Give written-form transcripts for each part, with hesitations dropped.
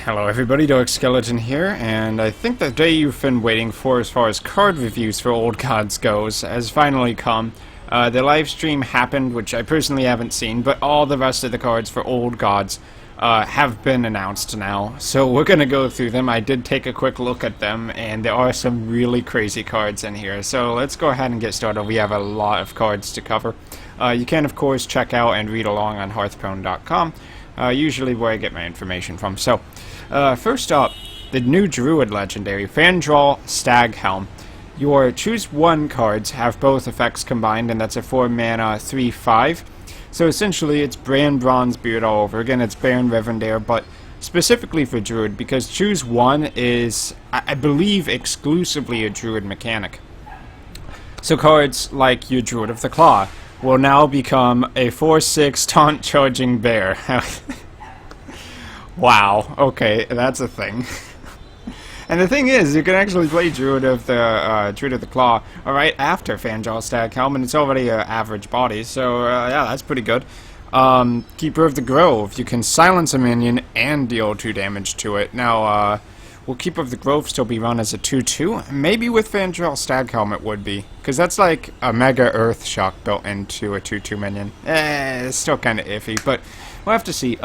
Hello everybody, Dark Skeleton here, and I think the day you've been waiting for as far as card reviews for Old Gods goes has finally come. The live stream happened, which I personally haven't seen, but all the rest of the cards for Old Gods have been announced now. So we're going to go through them. I did take a quick look at them, and there are some really crazy cards in here. So let's go ahead and get started. We have a lot of cards to cover. You can, of course, check out and read along on hearthprone.com. Usually where I get my information from. So, first up, the new Druid legendary, Fandral Staghelm. Your choose one cards have both effects combined, and that's a 4 mana 3/5. So essentially, it's Bran Bronzebeard all over again. It's Baron Revendare, but specifically for Druid, because choose one is, I believe, exclusively a Druid mechanic. So cards like your Druid of the Claw will now become a 4/6 taunt charging bear. Wow, okay, that's a thing. And the thing is, you can actually play Druid of the Claw right after Fandral Staghelm, and it's already an average body, so yeah, that's pretty good. Keeper of the Grove, you can silence a minion and deal 2 damage to it. Now, will Keeper of the Grove still be run as a 2/2? Maybe with Fandral Staghelm it would be, because that's like a Mega Earth Shock built into a 2/2 minion. It's still kind of iffy, but we'll have to see.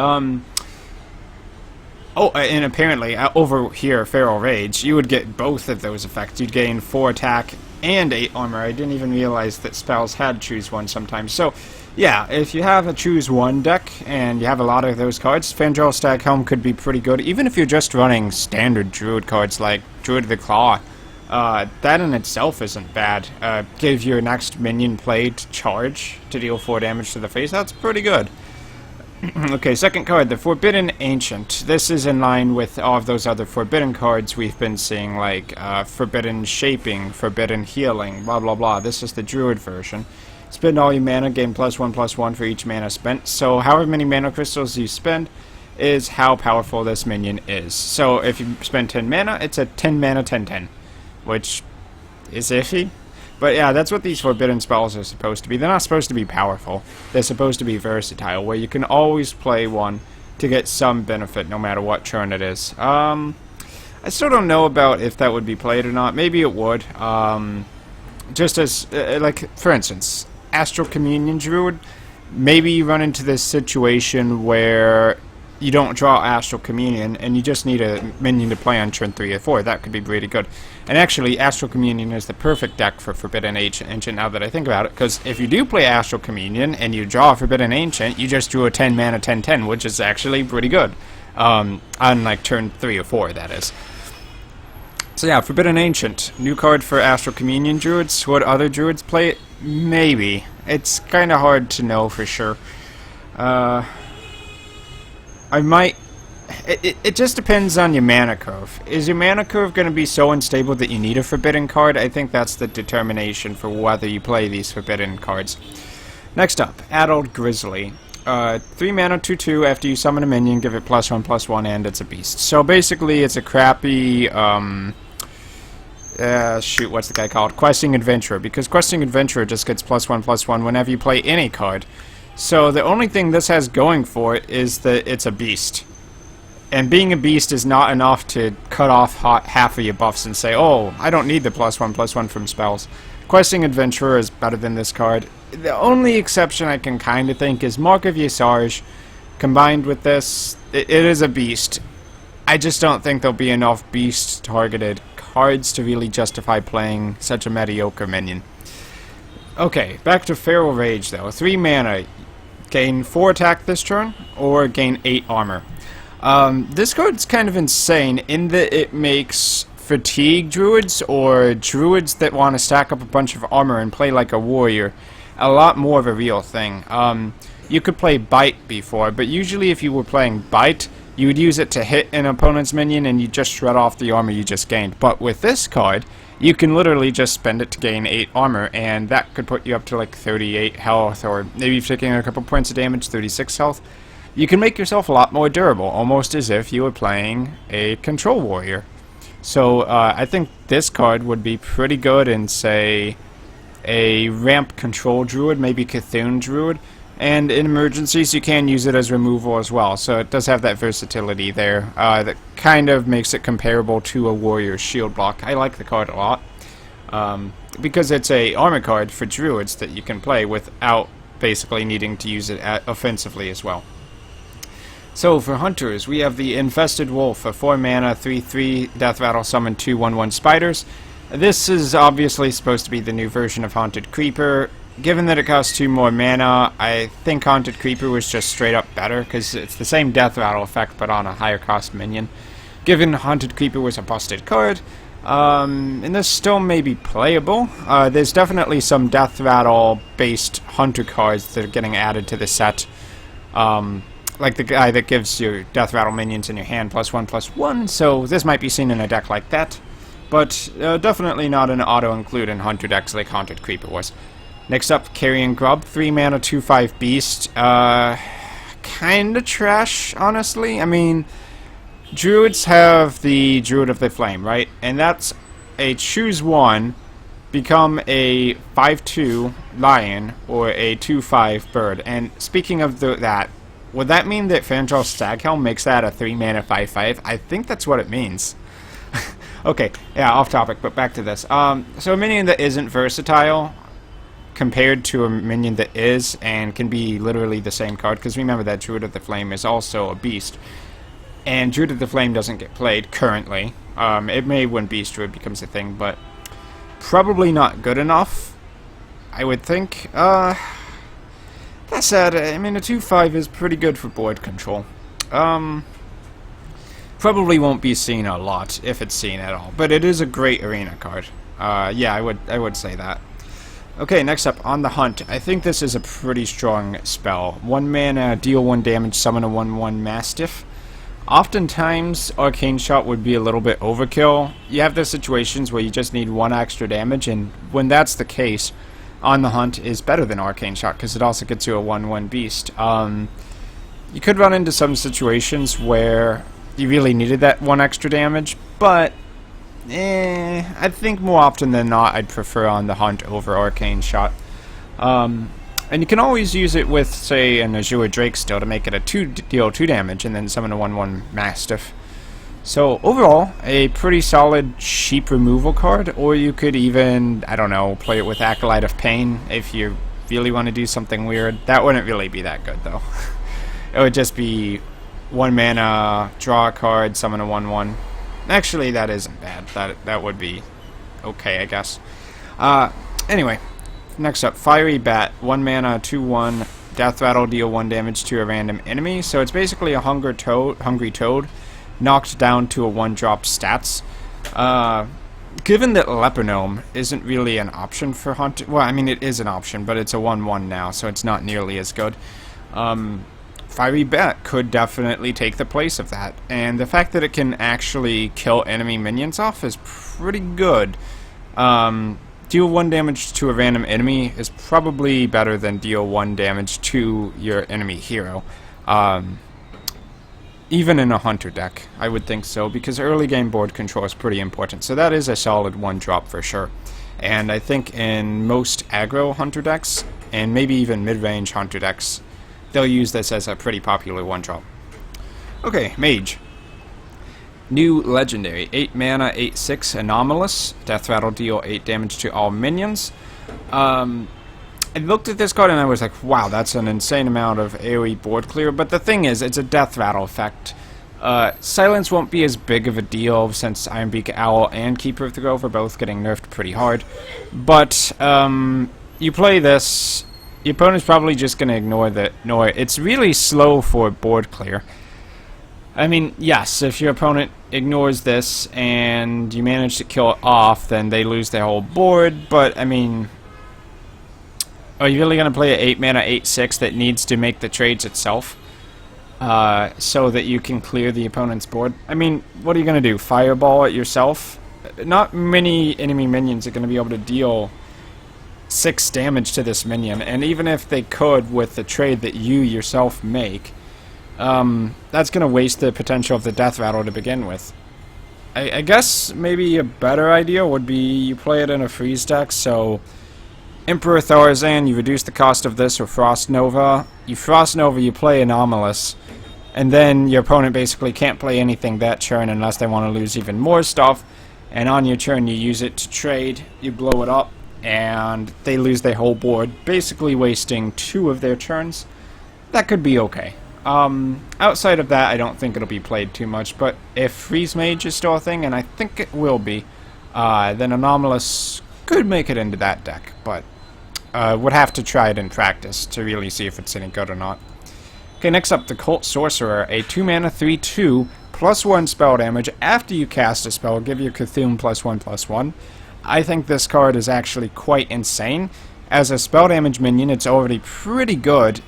Oh, and apparently, over here, Feral Rage, you would get both of those effects. You'd gain 4 attack and 8 armor. I didn't even realize that spells had choose one sometimes. So, yeah, if you have a choose one deck, and you have a lot of those cards, Fandral Staghelm could be pretty good. Even if you're just running standard Druid cards like Druid of the Claw, that in itself isn't bad. Give your next minion played charge to deal 4 damage to the face. That's pretty good. Okay, second card, the Forbidden Ancient. This is in line with all of those other Forbidden cards we've been seeing, like Forbidden Shaping, Forbidden Healing, blah blah blah. This is the Druid version. Spend all your mana, gain +1/+1 for each mana spent. So however many mana crystals you spend is how powerful this minion is. So if you spend 10 mana, it's a 10 mana 10/10, which is iffy. But yeah, that's what these forbidden spells are supposed to be. They're not supposed to be powerful. They're supposed to be versatile, where you can always play one to get some benefit, no matter what turn it is. I still don't know about if that would be played or not. Maybe it would. Just as, like, for instance, Astral Communion Druid. Maybe you run into this situation where you don't draw Astral Communion, and you just need a minion to play on turn 3 or 4. That could be really good. And actually, Astral Communion is the perfect deck for Forbidden Ancient, now that I think about it, because if you do play Astral Communion, and you draw Forbidden Ancient, you just drew a 10 mana 10/10, which is actually pretty good. On, like, turn 3 or 4, that is. So yeah, Forbidden Ancient. New card for Astral Communion Druids. Would other Druids play it? Maybe. It's kind of hard to know for sure. I might... It just depends on your mana curve. Is your mana curve going to be so unstable that you need a Forbidden card? I think that's the determination for whether you play these Forbidden cards. Next up, Adult Grizzly. 3 mana 2/2, after you summon a minion, give it +1/+1, and it's a beast. So basically, it's a crappy... shoot, what's the guy called? Questing Adventurer, because Questing Adventurer just gets +1/+1 whenever you play any card. So the only thing this has going for it is that it's a beast. And being a beast is not enough to cut off half of your buffs and say, oh, I don't need the +1/+1 from spells. Questing Adventurer is better than this card. The only exception I can kind of think is Mark of Yasarj. Combined with this, it is a beast. I just don't think there'll be enough beast-targeted cards to really justify playing such a mediocre minion. Okay, back to Feral Rage though. 3 mana. Gain 4 attack this turn, or gain 8 armor. This card's kind of insane in that it makes fatigue druids, or druids that want to stack up a bunch of armor and play like a warrior, a lot more of a real thing. You could play Bite before, but usually if you were playing Bite, you would use it to hit an opponent's minion and you just shred off the armor you just gained. But with this card, you can literally just spend it to gain 8 armor, and that could put you up to like 38 health, or maybe if you're taking a couple points of damage, 36 health. You can make yourself a lot more durable, almost as if you were playing a control warrior. So I think this card would be pretty good in, say, a ramp control druid, maybe Cthulhu druid, And in emergencies, you can use it as removal as well, so it does have that versatility there that kind of makes it comparable to a warrior's shield block. I like the card a lot, because it's a armor card for druids that you can play without basically needing to use it offensively as well. So for hunters, we have the Infested Wolf, a 4 mana 3/3 Death Rattle summon 2 1/1 spiders. This is obviously supposed to be the new version of Haunted Creeper. Given that it costs 2 more mana, I think Haunted Creeper was just straight up better, because it's the same Death Rattle effect but on a higher cost minion. Given Haunted Creeper was a busted card, and this still may be playable, there's definitely some Death Rattle based Hunter cards that are getting added to the set. Like the guy that gives you Death Rattle minions in your hand +1/+1, so this might be seen in a deck like that. But definitely not an auto-include in Hunter decks like Haunted Creeper was. Next up, Carrion Grub, 3 mana 2/5 beast. Kinda trash, honestly. I mean, druids have the Druid of the Flame, right? And that's a choose one, become a 5/2 lion, or a 2/5 bird. And speaking of that, would that mean that Fandral Staghelm makes that a 3 mana 5/5? I think that's what it means. Okay, yeah, off topic, but back to this. So a minion that isn't versatile compared to a minion that is and can be literally the same card, because remember that Druid of the Flame is also a beast, and Druid of the Flame doesn't get played currently. It may when Beast Druid becomes a thing, but probably not good enough, I would think. That said, I mean, a 2/5 is pretty good for board control. Probably won't be seen a lot, if it's seen at all, but it is a great arena card. Yeah, I would say that. Okay, next up, On the Hunt. I think this is a pretty strong spell. 1 mana, deal 1 damage, summon a 1/1 Mastiff. Oftentimes, Arcane Shot would be a little bit overkill. You have those situations where you just need 1 extra damage, and when that's the case, On the Hunt is better than Arcane Shot, because it also gets you a 1/1 beast. You could run into some situations where you really needed that 1 extra damage, but I think more often than not I'd prefer On the Hunt over Arcane Shot. And you can always use it with, say, an Azure Drake still to make it a deal 2 damage and then summon a 1/1 Mastiff. So overall, a pretty solid cheap removal card, or you could even, I don't know, play it with Acolyte of Pain if you really want to do something weird. That wouldn't really be that good though. It would just be 1 mana, draw a card, summon a 1/1. Actually, that isn't bad. That would be okay, I guess. Anyway, next up, Fiery Bat. 1 mana, 2/1, Death Rattle, deal 1 damage to a random enemy. So it's basically a Hungry Toad, knocked down to a 1-drop stats. Given that Lepernome isn't really an option for Hunt, well, I mean, it is an option, but it's a 1/1 now, so it's not nearly as good. Fiery Bat could definitely take the place of that, and the fact that it can actually kill enemy minions off is pretty good. Deal 1 damage to a random enemy is probably better than deal 1 damage to your enemy hero. Even in a Hunter deck, I would think so, because early game board control is pretty important, so that is a solid 1-drop for sure. And I think in most aggro Hunter decks, and maybe even mid-range Hunter decks, they'll use this as a pretty popular 1-drop. Okay, Mage. New Legendary. 8 mana, 8/6, Anomalous. Death Rattle, deal 8 damage to all minions. I looked at this card and I was like, wow, that's an insane amount of AoE board clear, but the thing is, it's a Death Rattle effect. Silence won't be as big of a deal since Ironbeak Owl and Keeper of the Grove are both getting nerfed pretty hard. But, you play this, your opponent's probably just going to ignore it. It's really slow for board clear. I mean, yes, if your opponent ignores this and you manage to kill it off, then they lose their whole board, but, I mean, are you really going to play an 8 mana 8/6 that needs to make the trades itself so that you can clear the opponent's board? I mean, what are you going to do? Fireball it yourself? Not many enemy minions are going to be able to deal 6 damage to this minion, and even if they could with the trade that you yourself make, that's going to waste the potential of the Death Rattle to begin with. I guess maybe a better idea would be you play it in a freeze deck, so Emperor Thorazan, you reduce the cost of this with Frost Nova. You Frost Nova, you play Anomalous, and then your opponent basically can't play anything that turn unless they want to lose even more stuff. And on your turn, you use it to trade, you blow it up, and they lose their whole board, basically wasting 2 of their turns. That could be okay. Outside of that, I don't think it'll be played too much, but if Freeze Mage is still a thing, and I think it will be, then Anomalous could make it into that deck, but would have to try it in practice to really see if it's any good or not. Okay, next up, the Cult Sorcerer, a 2-mana 3/2, +1 spell damage. After you cast a spell, give your Cthulhu +1/+1. I think this card is actually quite insane. As a spell damage minion, it's already pretty good,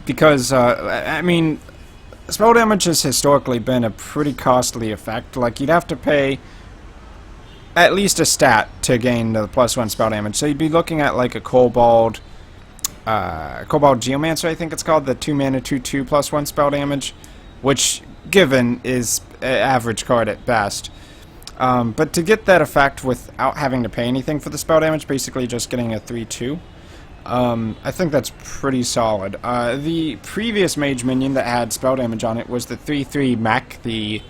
because, I mean, spell damage has historically been a pretty costly effect. Like, you'd have to pay at least a stat to gain the +1 spell damage. So you'd be looking at, like, a Kobold Geomancer, I think it's called, the 2-mana 2/2 +1 spell damage, which, given, is an average card at best. But to get that effect without having to pay anything for the spell damage, basically just getting a 3/2, I think that's pretty solid. The previous Mage minion that had spell damage on it was the 3/3 Mech, the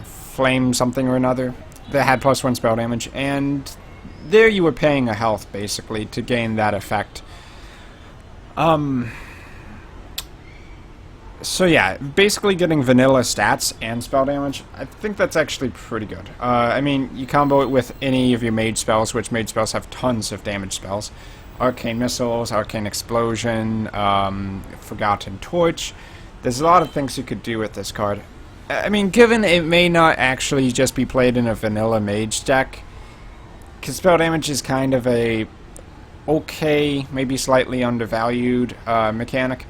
Flame something or another, that had +1 spell damage, and there you were paying a health, basically, to gain that effect. So yeah, basically getting vanilla stats and spell damage, I think that's actually pretty good. I mean, you combo it with any of your Mage spells, which Mage spells have tons of damage spells. Arcane Missiles, Arcane Explosion, Forgotten Torch. There's a lot of things you could do with this card. I mean, given it may not actually just be played in a vanilla Mage deck, because spell damage is kind of a okay, maybe slightly undervalued mechanic.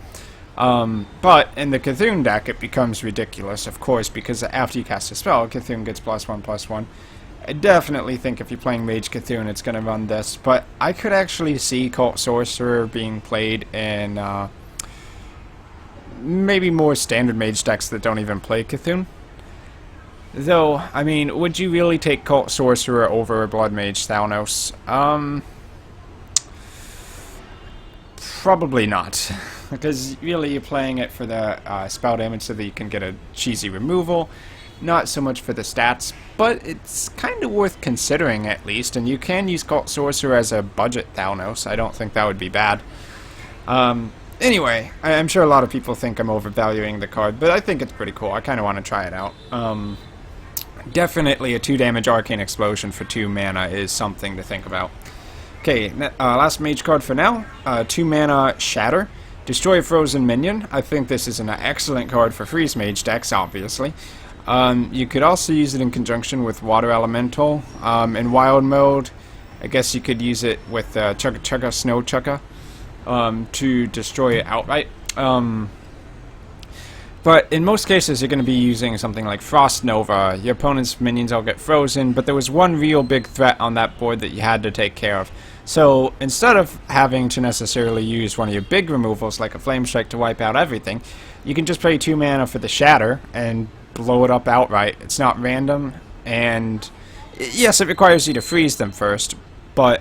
But in the Cthulhu deck, it becomes ridiculous, of course, because after you cast a spell, Cthulhu gets +1/+1. I definitely think if you're playing Mage Cthulhu, it's going to run this, but I could actually see Cult Sorcerer being played in maybe more standard Mage decks that don't even play Cthulhu. Though, I mean, would you really take Cult Sorcerer over Blood Mage Thalnos? Probably not. Because really you're playing it for the spell damage so that you can get a cheesy removal, not so much for the stats, but it's kind of worth considering at least, and you can use Cult Sorcerer as a budget Thalnos. I don't think that would be bad. Anyway, I'm sure a lot of people think I'm overvaluing the card, but I think it's pretty cool. I kind of want to try it out. Definitely a 2-damage Arcane Explosion for 2 mana is something to think about. Okay, last Mage card for now, 2-mana Shatter. Destroy a frozen minion. I think this is an excellent card for Freeze Mage decks, obviously. You could also use it in conjunction with Water Elemental. In Wild mode, I guess you could use it with Chugga Chugga Snow Chugga to destroy it outright. But in most cases, you're going to be using something like Frost Nova. Your opponent's minions all get frozen, but there was one real big threat on that board that you had to take care of. So instead of having to necessarily use one of your big removals like a Flame Strike to wipe out everything, you can just pay 2 mana for the Shatter and blow it up outright. It's not random, and yes, it requires you to freeze them first, but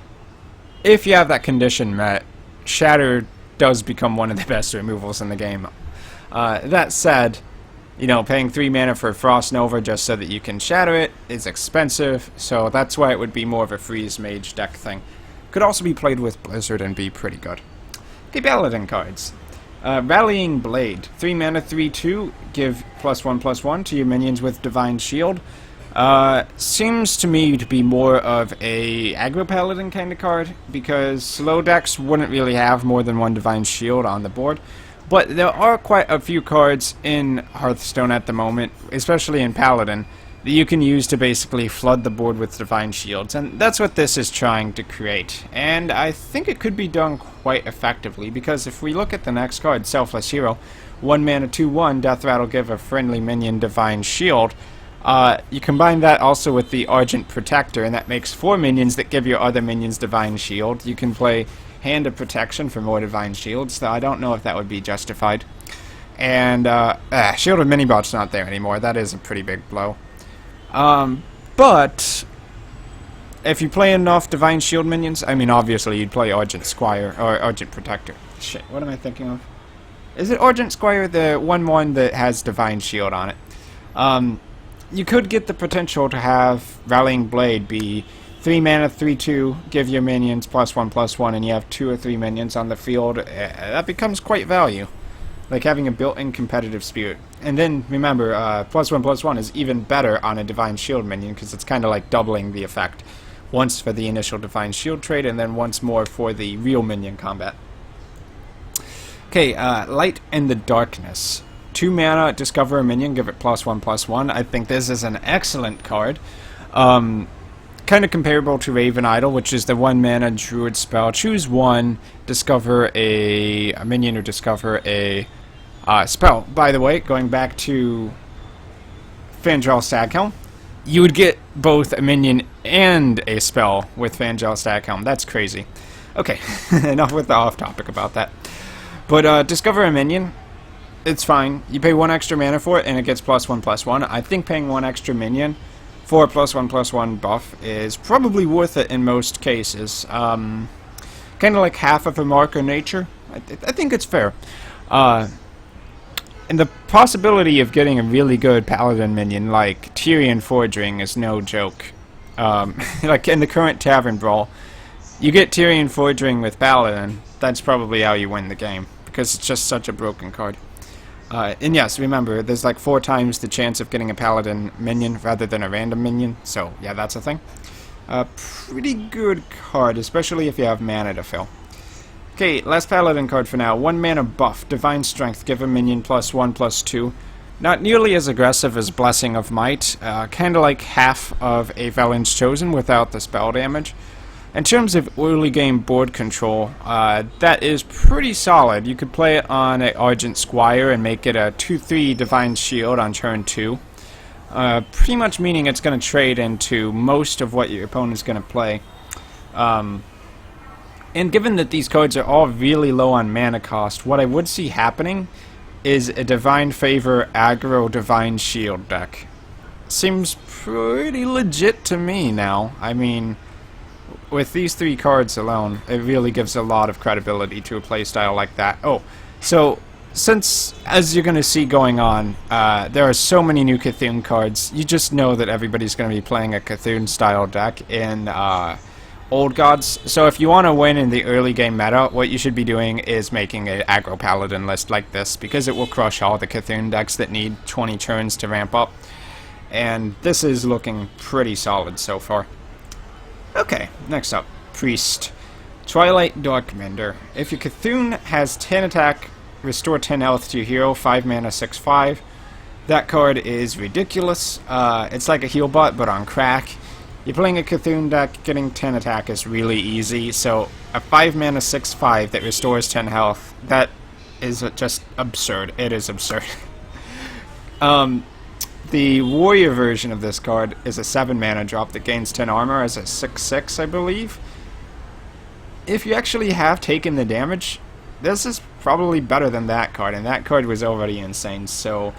if you have that condition met, Shatter does become one of the best removals in the game. That said, you know, paying 3 mana for Frost Nova just so that you can Shatter it is expensive, so that's why it would be more of a Freeze Mage deck thing. Could also be played with Blizzard and be pretty good. Okay, Paladin cards. Rallying Blade. 3 mana, 3/2. Give +1/+1 to your minions with Divine Shield. Seems to me to be more of a aggro Paladin kind of card, because slow decks wouldn't really have more than 1 Divine Shield on the board. But there are quite a few cards in Hearthstone at the moment, especially in Paladin, that you can use to basically flood the board with Divine Shields, and that's what this is trying to create. And I think it could be done quite effectively, because if we look at the next card, Selfless Hero, 1 mana 2/1, Death Rattle, give a friendly minion Divine Shield. You combine that also with the Argent Protector, and that makes 4 minions that give your other minions Divine Shield. You can play Hand of Protection for more Divine Shields, so I don't know if that would be justified. And Shield of Minibot's not there anymore. That is a pretty big blow. But if you play enough Divine Shield minions, I mean, obviously you'd play Argent Squire, or Argent Protector. Shit, what am I thinking of? Is it Argent Squire, the 1/1 that has Divine Shield on it? You could get the potential to have Rallying Blade be 3 mana, 3/2, give your minions +1/+1, and you have 2 or 3 minions on the field. That becomes quite value. Like having a built-in competitive spirit. And then, remember, +1/+1 is even better on a Divine Shield minion, because it's kind of like doubling the effect. Once for the initial Divine Shield trade, and then once more for the real minion combat. Okay, Light and the Darkness. 2 mana, discover a minion, give it +1/+1. I think this is an excellent card. Kind of comparable to Raven Idol, which is the 1 mana Druid spell. Choose one, discover a minion, or discover a spell. By the way, going back to Fangel Staghelm, you would get both a minion and a spell with Fangel Staghelm. That's crazy. Okay, enough with the off-topic about that. But discover a minion, it's fine. You pay 1 extra mana for it, and it gets +1/+1. I think paying 1 extra minion for a +1/+1 buff is probably worth it in most cases. Kind of like half of a marker nature. I think it's fair. And the possibility of getting a really good Paladin minion like Tyrion Forging is no joke. Like in the current Tavern Brawl, you get Tyrion Forging with Paladin, that's probably how you win the game, because it's just such a broken card. And yes, remember, there's like 4 times the chance of getting a Paladin minion rather than a random minion, so yeah, that's a thing. Pretty good card, especially if you have mana to fill. Okay, last Paladin card for now. 1 mana buff, Divine Strength, give a minion +1/+2. Not nearly as aggressive as Blessing of Might, kinda like half of a Velen's Chosen without the spell damage. In terms of early game board control, that is pretty solid. You could play it on an Argent Squire and make it a 2/3 Divine Shield on turn 2. Pretty much meaning it's going to trade into most of what your opponent's going to play. And given that these cards are all really low on mana cost, what I would see happening is a Divine Favor aggro Divine Shield deck. Seems pretty legit to me now. I mean, with these 3 cards alone, it really gives a lot of credibility to a playstyle like that. Oh, so since, as you're going to see going on, there are so many new Cthulhu cards, you just know that everybody's going to be playing a Cthulhu-style deck in Old Gods. So if you want to win in the early game meta, what you should be doing is making an aggro Paladin list like this, because it will crush all the Cthulhu decks that need 20 turns to ramp up. And this is looking pretty solid so far. Okay, next up, Priest. Twilight Darkmender. If your Cthulhu has 10 attack, restore 10 health to your hero, 5 mana, 6/5. That card is ridiculous. It's like a heal bot, but on crack. You're playing a Cthulhu deck, getting 10 attack is really easy, so a 5 mana, 6/5 that restores 10 health, that is just absurd. It is absurd. The warrior version of this card is a 7 mana drop that gains 10 armor as a 6/6, I believe. If you actually have taken the damage, this is probably better than that card, and that card was already insane. So,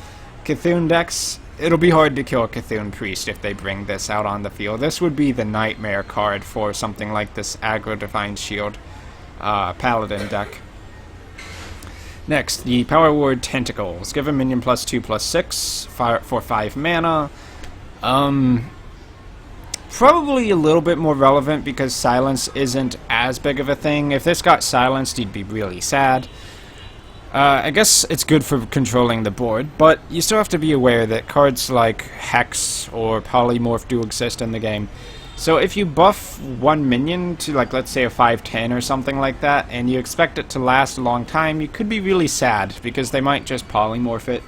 Cthulhu decks, it'll be hard to kill a Cthulhu Priest if they bring this out on the field. This would be the nightmare card for something like this aggro Divine Shield Paladin deck. Next, the Power Word Tentacles. Give a minion +2/+6 for 5 mana. Probably a little bit more relevant because silence isn't as big of a thing. If this got silenced, you'd be really sad. I guess it's good for controlling the board, but you still have to be aware that cards like Hex or Polymorph do exist in the game. So if you buff one minion to, like, let's say a 5/10 or something like that, and you expect it to last a long time, you could be really sad, because they might just polymorph it,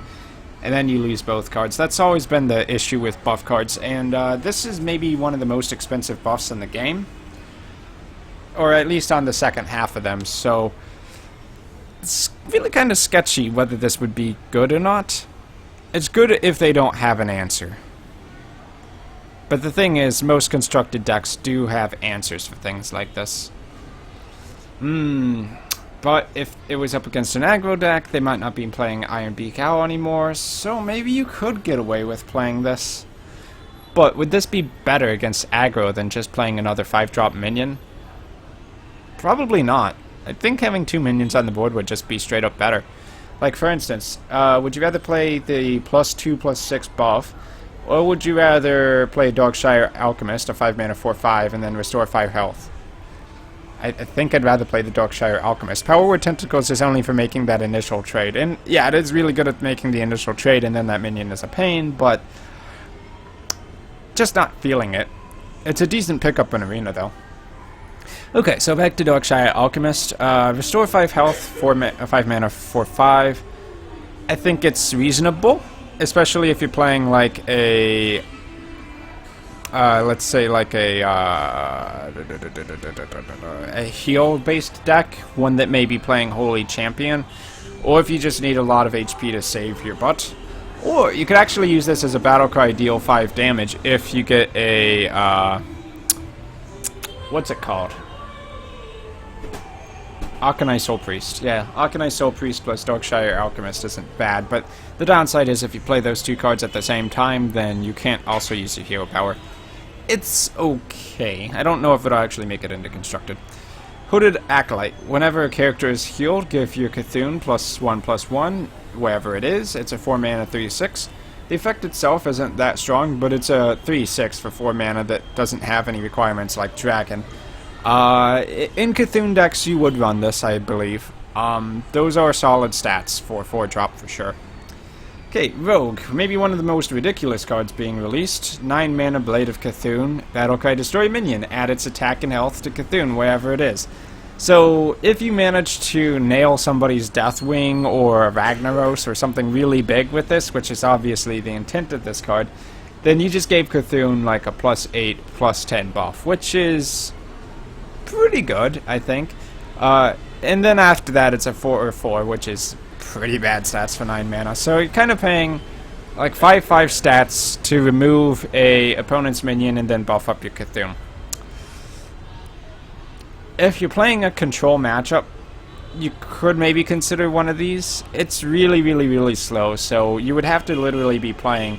and then you lose both cards. That's always been the issue with buff cards, and this is maybe one of the most expensive buffs in the game, or at least on the second half of them, so it's really kind of sketchy whether this would be good or not. It's good if they don't have an answer. But the thing is, most constructed decks do have answers for things like this. But if it was up against an aggro deck, they might not be playing Iron Beak Owl anymore, so maybe you could get away with playing this. But would this be better against aggro than just playing another 5-drop minion? Probably not. I think having 2 minions on the board would just be straight up better. Like, for instance, would you rather play the +2/+6 buff, or would you rather play Darkshire Alchemist, a 5-mana 4/5, and then restore 5 health? I think I'd rather play the Darkshire Alchemist. Power Word Tentacles is only for making that initial trade. And yeah, it is really good at making the initial trade, and then that minion is a pain, but just not feeling it. It's a decent pickup in Arena, though. Okay, so back to Darkshire Alchemist. Restore 5 health, 5 mana 4/5. I think it's reasonable, especially if you're playing like a... let's say like a heal-based deck, one that may be playing Holy Champion, or if you just need a lot of HP to save your butt. Or you could actually use this as a battle cry, deal 5 damage if you get a, what's it called? Arcanine Soul Priest. Yeah, Arcanine Soul Priest plus Darkshire Alchemist isn't bad, but the downside is if you play those 2 cards at the same time, then you can't also use your hero power. It's okay. I don't know if it'll actually make it into Constructed. Hooded Acolyte. Whenever a character is healed, give your Cthulhu +1/+1, wherever it is. It's a 4 mana 3/6. The effect itself isn't that strong, but it's a 3/6 for 4 mana that doesn't have any requirements like Dragon. In Cthulhu decks, you would run this, I believe. Those are solid stats for 4-drop for sure. Okay, Rogue. Maybe one of the most ridiculous cards being released. 9 mana Blade of Cthulhu. Battlecry destroy minion. Add its attack and health to Cthulhu, wherever it is. So, if you manage to nail somebody's Deathwing or Ragnaros or something really big with this, which is obviously the intent of this card, then you just gave Cthulhu like a +8, +10 buff, which is pretty good, I think. And then after that, it's a 4/4, which is pretty bad stats for 9 mana. So you're kind of paying like 5/5 stats to remove a opponent's minion and then buff up your Cthulhu. If you're playing a control matchup, you could maybe consider one of these. It's really slow, so you would have to literally be playing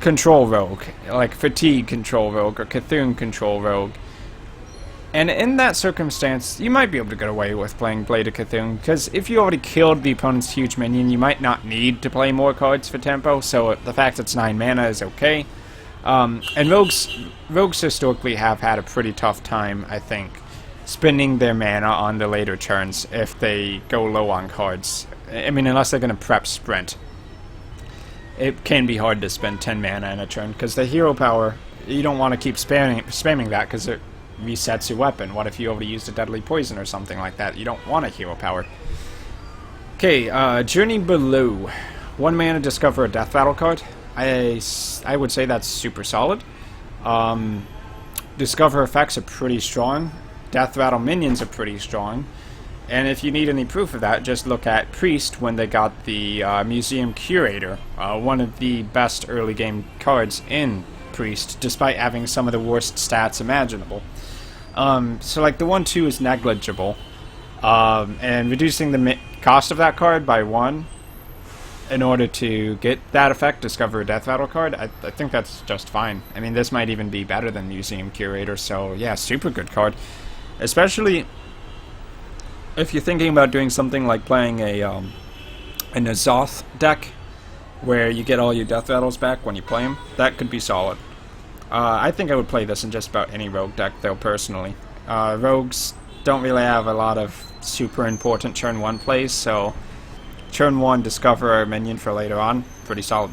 Control Rogue, like Fatigue Control Rogue or Cthulhu Control Rogue. And in that circumstance, you might be able to get away with playing Blade of Cthulhu, because if you already killed the opponent's huge minion, you might not need to play more cards for tempo, so the fact it's 9 mana is okay. And rogues historically have had a pretty tough time, I think, spending their mana on the later turns if they go low on cards. I mean, unless they're going to prep Sprint. It can be hard to spend 10 mana in a turn, because the hero power, you don't want to keep spamming that, because it resets your weapon. What if you already used a deadly poison or something like that? You don't want a hero power. Okay, Journey Below. 1 mana, discover a death battle card. I would say that's super solid. Discover effects are pretty strong. Death battle minions are pretty strong. And if you need any proof of that, just look at Priest when they got the Museum Curator. One of the best early game cards in Priest, despite having some of the worst stats imaginable. So like the 1/2 is negligible, and reducing the cost of that card by 1 in order to get that effect, discover a death battle card, I think that's just fine. I mean, this might even be better than Museum Curator, so yeah, super good card. Especially if you're thinking about doing something like playing a N'Zoth deck, where you get all your death battles back when you play them, that could be solid. I think I would play this in just about any rogue deck, though, personally. Rogues don't really have a lot of super important turn 1 plays, so turn 1, discover a minion for later on, pretty solid.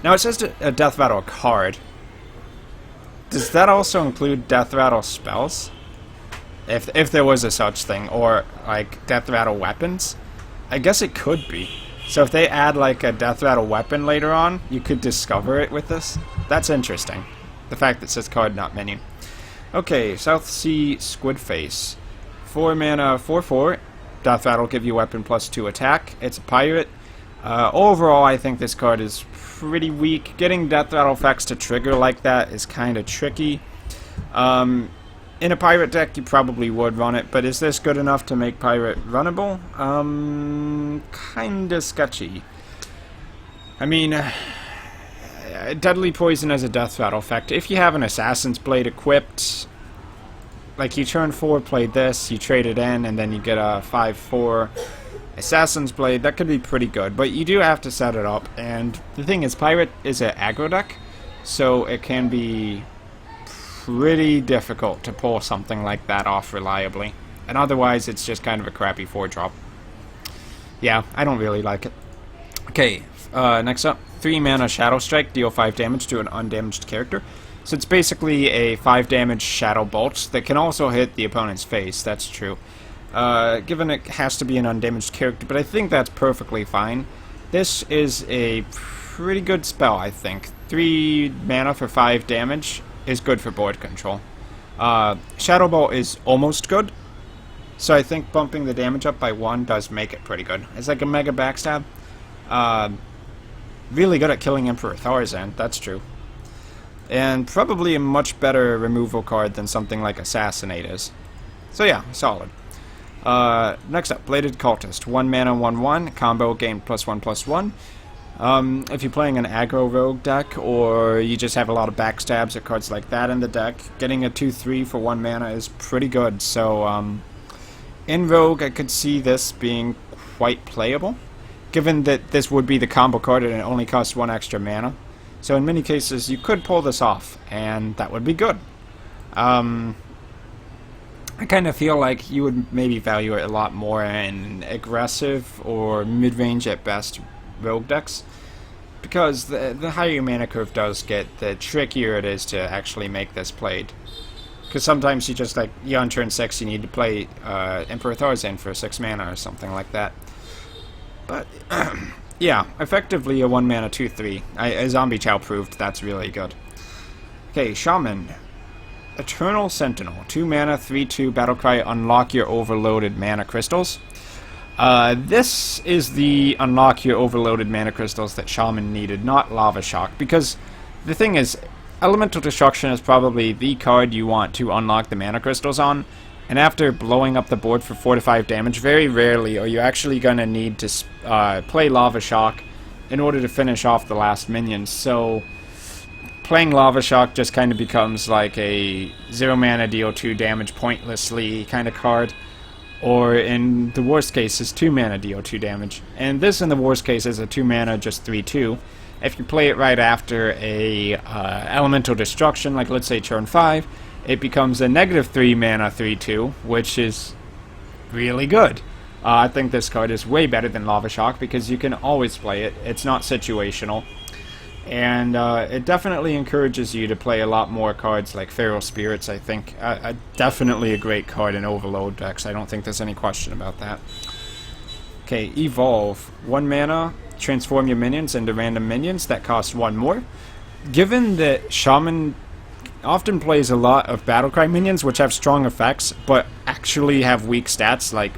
Now, it says a death battle card. Does that also include death rattle spells? If there was a such thing, or like death rattle weapons? I guess it could be. So if they add like a death rattle weapon later on, you could discover it with this. That's interesting. The fact that it says card, not minion. Okay, South Sea Squidface. 4 mana, 4/4. Death rattle, give you weapon +2 attack. It's a pirate. Overall, I think this card is pretty weak. Getting death rattle effects to trigger like that is kind of tricky. In a pirate deck, you probably would run it, but is this good enough to make pirate runnable? Kinda sketchy. I mean, Deadly Poison as a death rattle effect. If you have an Assassin's Blade equipped, like you turn 4, played this, you trade it in, and then you get a 5/4 Assassin's Blade, that could be pretty good. But you do have to set it up, and the thing is, Pirate is an aggro deck, so it can be pretty difficult to pull something like that off reliably. And otherwise, it's just kind of a crappy 4-drop. Yeah, I don't really like it. Okay, next up, 3 mana Shadow Strike, deal 5 damage to an undamaged character. So it's basically a 5 damage Shadow Bolt that can also hit the opponent's face, that's true. Given it has to be an undamaged character, but I think that's perfectly fine. This is a pretty good spell, I think. 3 mana for 5 damage is good for board control. Shadow Bolt is almost good, so I think bumping the damage up by 1 does make it pretty good. It's like a mega backstab. Really good at killing Emperor Thaurissan, that's true. And probably a much better removal card than something like Assassinate is. So yeah, solid. Next up, Bladed Cultist. 1 mana, 1/1, combo, gain +1/+1. If you're playing an aggro rogue deck, or you just have a lot of backstabs or cards like that in the deck, getting a 2/3 for 1 mana is pretty good. So, in rogue, I could see this being quite playable, given that this would be the combo card and it only costs 1 extra mana. So in many cases, you could pull this off, and that would be good. I kind of feel like you would maybe value it a lot more in aggressive or mid-range at best rogue decks, because the higher your mana curve does get, the trickier it is to actually make this played. Because sometimes you just, like, you on turn 6, you need to play Emperor Thaurissan for 6 mana or something like that. But, yeah, effectively a 1 mana 2/3. A Zombie Chow proved that's really good. Okay, Shaman. Eternal Sentinel. 2 mana, 3/2, Battlecry, unlock your overloaded mana crystals. This is the unlock your overloaded mana crystals that Shaman needed, not Lava Shock, because the thing is, Elemental Destruction is probably the card you want to unlock the mana crystals on, and after blowing up the board for 4 to 5 damage, very rarely are you actually going to need to play Lava Shock in order to finish off the last minions. So playing Lava Shock just kind of becomes like a 0 mana deal 2 damage pointlessly kind of card, or in the worst case is 2 mana deal 2 damage. And this in the worst case is a 2 mana just 3/2. If you play it right after a Elemental Destruction, like let's say turn 5, it becomes a -3 mana 3/2, which is really good. I think this card is way better than Lava Shock because you can always play it. It's not situational. And it definitely encourages you to play a lot more cards like Feral Spirits, I think. Definitely a great card in Overload decks. I don't think there's any question about that. Okay, Evolve. 1 mana, transform your minions into random minions that cost 1 more. Given that Shaman often plays a lot of Battlecry minions, which have strong effects, but actually have weak stats, like,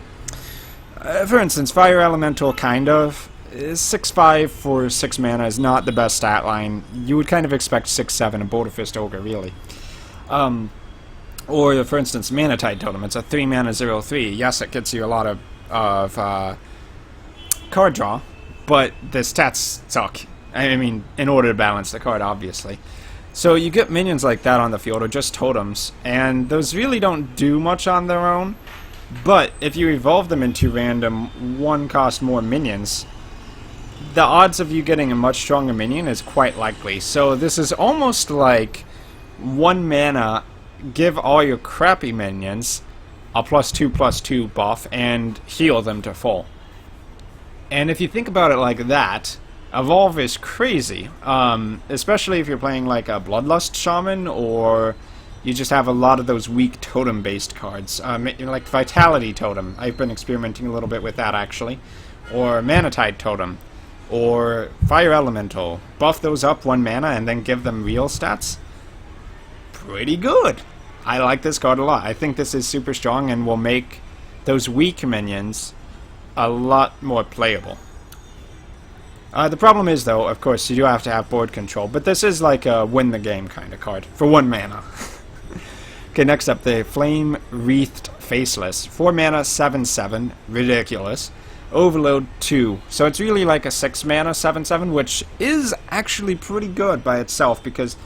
for instance, Fire Elemental kind of. 6/5 for 6 mana is not the best stat line. You would kind of expect 6/7 in Boulder Fist Ogre, really. Or, for instance, Mana Tide Totem. It's a 3 mana 0/3. Yes, it gets you a lot of card draw, but the stats suck. I mean, in order to balance the card, obviously. So you get minions like that on the field, or just totems, and those really don't do much on their own. But if you evolve them into random 1 cost more minions, the odds of you getting a much stronger minion is quite likely. So this is almost like 1 mana, give all your crappy minions a +2/+2 buff and heal them to full. And if you think about it like that, Evolve is crazy. Especially if you're playing like a Bloodlust Shaman, or you just have a lot of those weak totem-based cards. Like Vitality Totem. I've been experimenting a little bit with that, actually. Or Mana Tide Totem. Or Fire Elemental. Buff those up 1 mana and then give them real stats. Pretty good. I like this card a lot. I think this is super strong and will make those weak minions a lot more playable. The problem is, though, of course, you do have to have board control, but this is like a win the game kind of card for 1 mana. Okay, next up, the Flame Wreathed Faceless. 4 mana, 7/7. Ridiculous. Overload 2. So it's really like a 6 mana 7/7, which is actually pretty good by itself, because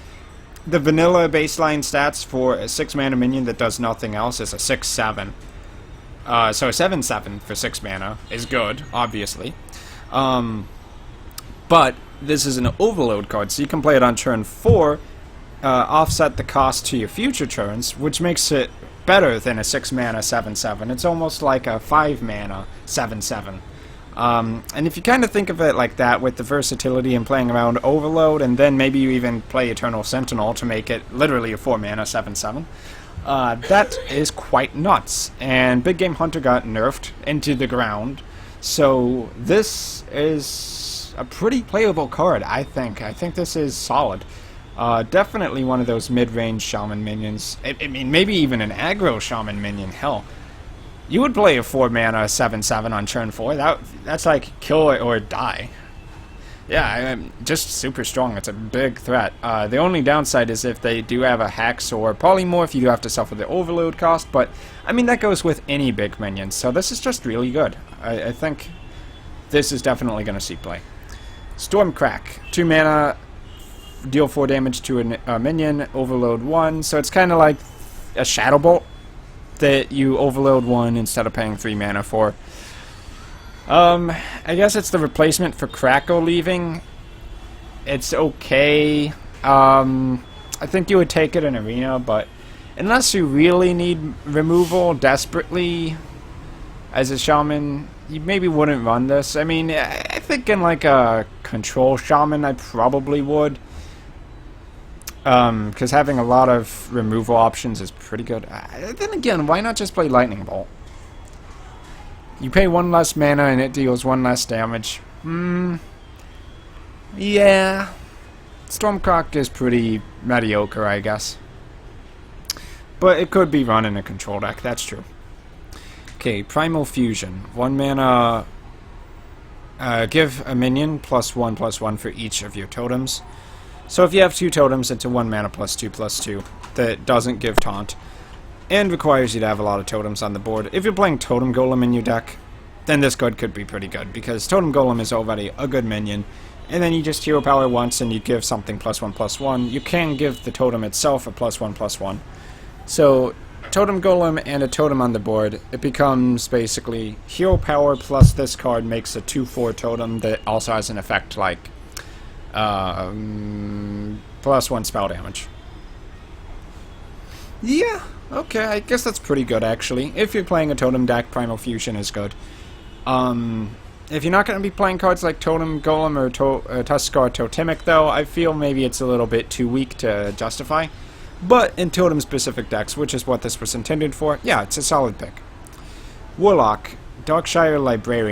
the vanilla baseline stats for a 6 mana minion that does nothing else is a 6/7. So a 7/7 for 6 mana is good, obviously. But this is an overload card, so you can play it on turn 4, offset the cost to your future turns, which makes it better than a 6 mana 7/7. It's almost like a 5 mana 7/7. And if you kind of think of it like that, with the versatility and playing around overload, and then maybe you even play Eternal Sentinel to make it literally a 4 mana 7/7, that is quite nuts. And Big Game Hunter got nerfed into the ground, so this is a pretty playable card, I think. I think this is solid. Definitely one of those mid-range Shaman minions. I mean, maybe even an aggro Shaman minion. Hell, you would play a 4 mana 7/7 on turn 4. That's like kill it or die. Yeah, just super strong. It's a big threat. The only downside is if they do have a Hex or Polymorph, you do have to suffer the overload cost, but I mean, that goes with any big minion, so this is just really good. I think this is definitely going to see play. Stormcrack, 2 mana, deal 4 damage to a minion, overload 1, so it's kind of like a Shadow Bolt that you overload 1 instead of paying 3 mana for. I guess it's the replacement for Crackle leaving. It's okay. I think you would take it in Arena, but unless you really need removal desperately as a Shaman, you maybe wouldn't run this. I mean, I think in like a Control Shaman, I probably would. Because having a lot of removal options is pretty good. Then again, why not just play Lightning Bolt? You pay 1 less mana and it deals 1 less damage. Yeah. Stormcrack is pretty mediocre, I guess. But it could be run in a control deck, that's true. Okay, Primal Fusion. 1 mana, give a minion +1/+1 for each of your totems. So if you have 2 totems, it's a 1 mana +2/+2 that doesn't give taunt, and requires you to have a lot of totems on the board. If you're playing Totem Golem in your deck, then this card could be pretty good, because Totem Golem is already a good minion, and then you just hero power once and you give something +1/+1. You can give the totem itself a +1/+1. So Totem Golem and a totem on the board, it becomes basically hero power plus this card makes a 2/4 totem that also has an effect like +1 spell damage. Yeah, okay, I guess that's pretty good actually. If you're playing a totem deck, Primal Fusion is good. If you're not going to be playing cards like Totem Golem or Tuskar Totemic though, I feel maybe it's a little bit too weak to justify. But in totem specific decks, which is what this was intended for, yeah, it's a solid pick. Warlock, Darkshire Librarian.